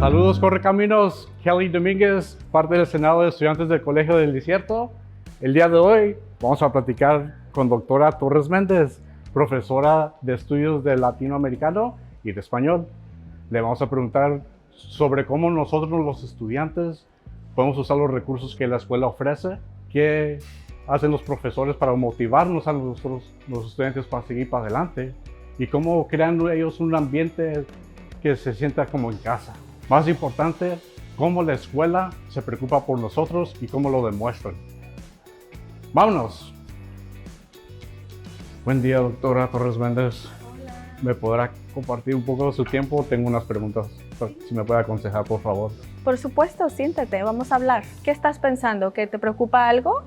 Saludos Correcaminos, Kelly Domínguez, parte del Senado de Estudiantes del Colegio del Desierto. El día de hoy vamos a platicar con doctora Torres Méndez, profesora de estudios de latinoamericano y de español. Le vamos a preguntar sobre cómo nosotros los estudiantes podemos usar los recursos que la escuela ofrece, qué hacen los profesores para motivarnos a nosotros, los estudiantes, para seguir para adelante y cómo crean ellos un ambiente que se sienta como en casa. Más importante, cómo la escuela se preocupa por nosotros y cómo lo demuestran. ¡Vámonos! Buen día, doctora Torres Méndez. Hola. ¿Me podrá compartir un poco de su tiempo? Tengo unas preguntas, si me puede aconsejar, por favor. Por supuesto, siéntate, vamos a hablar. ¿Qué estás pensando? ¿Que te preocupa algo?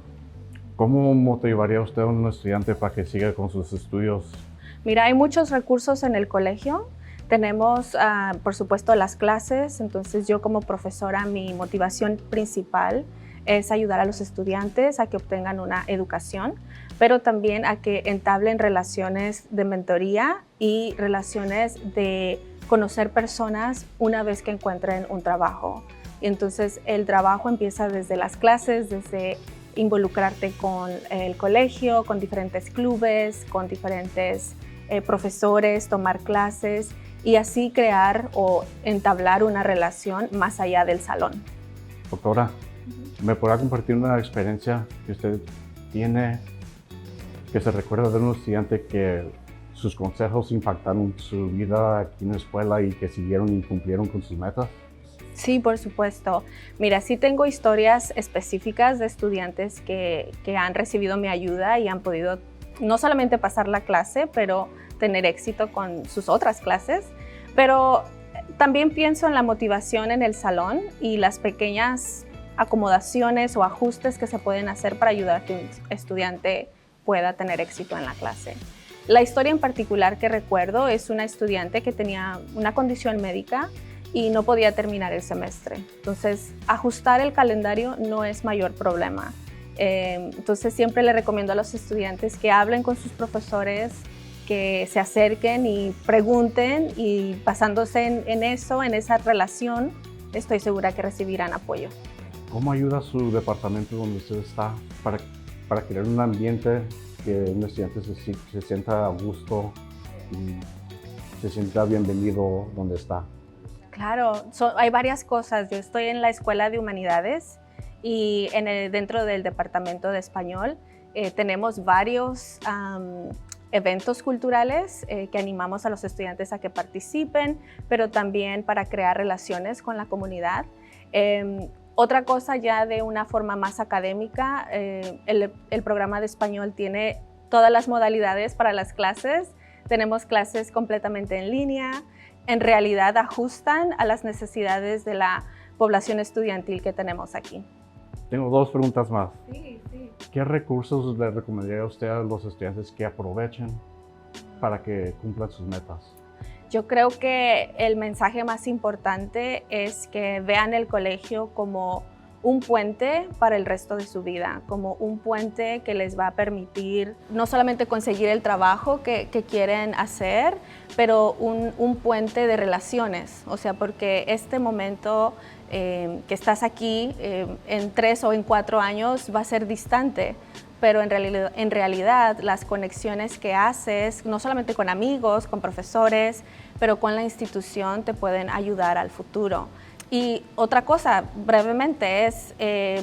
¿Cómo motivaría usted a un estudiante para que siga con sus estudios? Mira, hay muchos recursos en el colegio. Tenemos, por supuesto, las clases. Entonces, yo como profesora, mi motivación principal es ayudar a los estudiantes a que obtengan una educación, pero también a que entablen relaciones de mentoría y relaciones de conocer personas una vez que encuentren un trabajo. Y entonces, el trabajo empieza desde las clases, desde involucrarte con el colegio, con diferentes clubes, con diferentes profesores, tomar clases y así crear o entablar una relación más allá del salón. Doctora, ¿me podrá compartir una experiencia que usted tiene, que se recuerda de un estudiante que sus consejos impactaron su vida aquí en la escuela y que siguieron y cumplieron con sus metas? Sí, por supuesto. Mira, sí tengo historias específicas de estudiantes que han recibido mi ayuda y han podido no solamente pasar la clase, pero tener éxito con sus otras clases. Pero también pienso en la motivación en el salón y las pequeñas acomodaciones o ajustes que se pueden hacer para ayudar a que un estudiante pueda tener éxito en la clase. La historia en particular que recuerdo es una estudiante que tenía una condición médica y no podía terminar el semestre. Entonces, ajustar el calendario no es mayor problema. Entonces, siempre le recomiendo a los estudiantes que hablen con sus profesores, que se acerquen y pregunten, y basándose en eso, en esa relación, estoy segura que recibirán apoyo. ¿Cómo ayuda su departamento donde usted está para crear un ambiente que un estudiante se sienta a gusto y se sienta bienvenido donde está? Claro, hay varias cosas. Yo estoy en la Escuela de Humanidades y dentro del Departamento de Español tenemos varios eventos culturales que animamos a los estudiantes a que participen, pero también para crear relaciones con la comunidad. Otra cosa, ya de una forma más académica, el programa de español tiene todas las modalidades para las clases. Tenemos clases completamente en línea. En realidad ajustan a las necesidades de la población estudiantil que tenemos aquí. Tengo dos preguntas más. Sí, sí. ¿Qué recursos le recomendaría usted a los estudiantes que aprovechen para que cumplan sus metas? Yo creo que el mensaje más importante es que vean el colegio como un puente para el resto de su vida, como un puente que les va a permitir no solamente conseguir el trabajo que quieren hacer, pero un puente de relaciones. O sea, porque este momento que estás aquí en 3 o en 4 años va a ser distante, pero en realidad las conexiones que haces, no solamente con amigos, con profesores, pero con la institución, te pueden ayudar al futuro. Y otra cosa, brevemente, es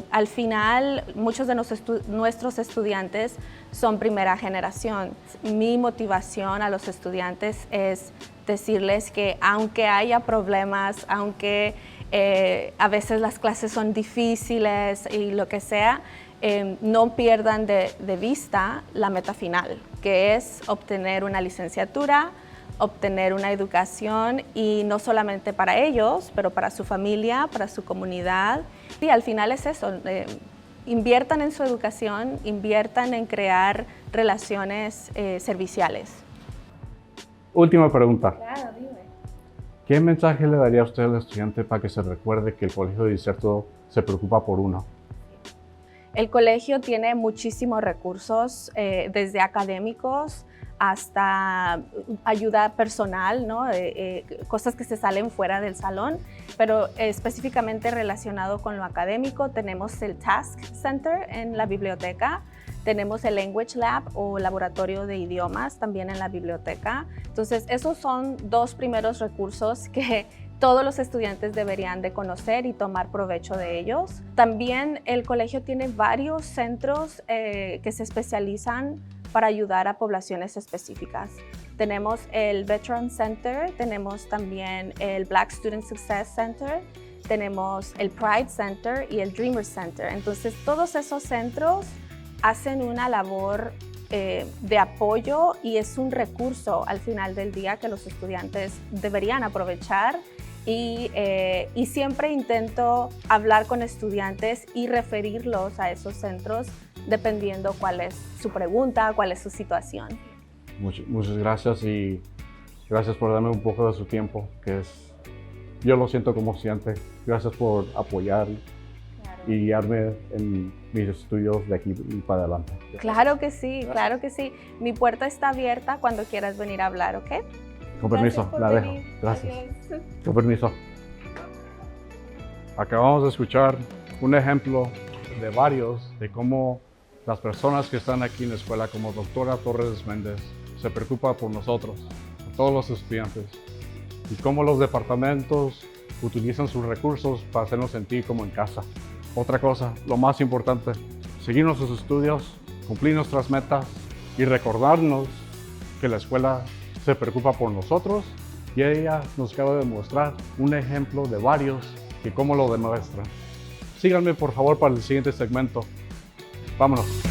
al final muchos de nuestros estudiantes son primera generación. Mi motivación a los estudiantes es decirles que aunque haya problemas, aunque a veces las clases son difíciles y lo que sea, no pierdan de vista la meta final, que es obtener una licenciatura, obtener una educación, y no solamente para ellos, pero para su familia, para su comunidad. Y al final es eso, inviertan en su educación, inviertan en crear relaciones serviciales. Última pregunta. Claro, dime. ¿Qué mensaje le daría usted al estudiante para que se recuerde que el Colegio de Desierto se preocupa por uno? El colegio tiene muchísimos recursos, desde académicos hasta ayuda personal, ¿no? Cosas que se salen fuera del salón, pero específicamente relacionado con lo académico. Tenemos el Task Center en la biblioteca, tenemos el Language Lab o laboratorio de idiomas también en la biblioteca. Entonces, esos son dos primeros recursos que todos los estudiantes deberían de conocer y tomar provecho de ellos. También el colegio tiene varios centros que se especializan para ayudar a poblaciones específicas. Tenemos el Veteran Center, tenemos también el Black Student Success Center, tenemos el Pride Center y el Dreamer Center. Entonces, todos esos centros hacen una labor de apoyo y es un recurso al final del día que los estudiantes deberían aprovechar. Y siempre intento hablar con estudiantes y referirlos a esos centros dependiendo cuál es su pregunta, cuál es su situación. Muchas gracias y gracias por darme un poco de su tiempo, yo lo siento como estudiante. Gracias por apoyar y guiarme en mis estudios de aquí y para adelante. Claro que sí, gracias. Claro que sí. Mi puerta está abierta cuando quieras venir a hablar, ¿ok? Con permiso, la dejo. Gracias. Con permiso. Acabamos de escuchar un ejemplo de varios de cómo las personas que están aquí en la escuela, como doctora Torres Méndez, se preocupa por nosotros, por todos los estudiantes, y cómo los departamentos utilizan sus recursos para hacernos sentir como en casa. Otra cosa, lo más importante, seguir nuestros estudios, cumplir nuestras metas y recordarnos que la escuela se preocupa por nosotros y ella nos acaba de mostrar un ejemplo de varios y cómo lo demuestran. Síganme por favor para el siguiente segmento. Vámonos.